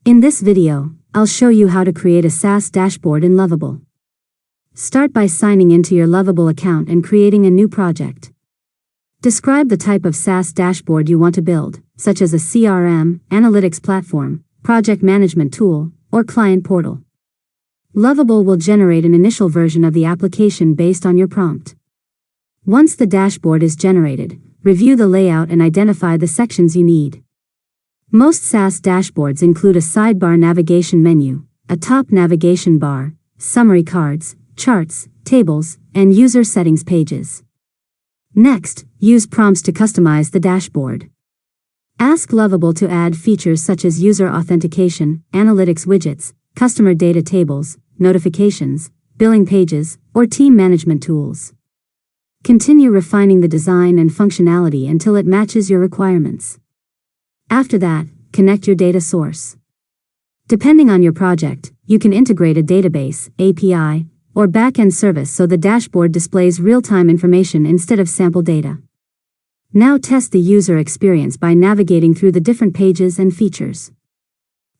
In this video, I'll show you how to create a SaaS dashboard in Lovable. Start by signing into your Lovable account and creating a new project. Describe the type of SaaS dashboard you want to build, such as a CRM, analytics platform, project management tool, or client portal. Lovable will generate an initial version of the application based on your prompt. Once the dashboard is generated, review the layout and identify the sections you need. Most SaaS dashboards include a sidebar navigation menu, a top navigation bar, summary cards, charts, tables, and user settings pages. Next, use prompts to customize the dashboard. Ask Lovable to add features such as user authentication, analytics widgets, customer data tables, notifications, billing pages, or team management tools. Continue refining the design and functionality until it matches your requirements. After that, connect your data source. Depending on your project, you can integrate a database, API, or back-end service so the dashboard displays real-time information instead of sample data. Now test the user experience by navigating through the different pages and features.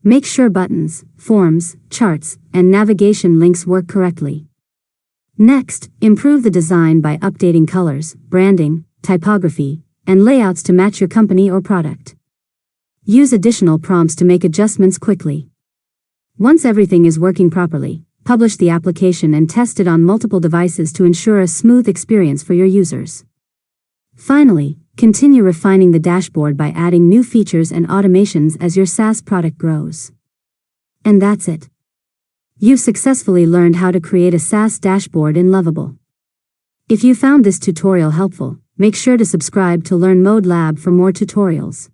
Make sure buttons, forms, charts, and navigation links work correctly. Next, improve the design by updating colors, branding, typography, and layouts to match your company or product. Use additional prompts to make adjustments quickly. Once everything is working properly, publish the application and test it on multiple devices to ensure a smooth experience for your users. Finally, continue refining the dashboard by adding new features and automations as your SaaS product grows. And that's it. You've successfully learned how to create a SaaS dashboard in Lovable. If you found this tutorial helpful, make sure to subscribe to Learn Mode Lab for more tutorials.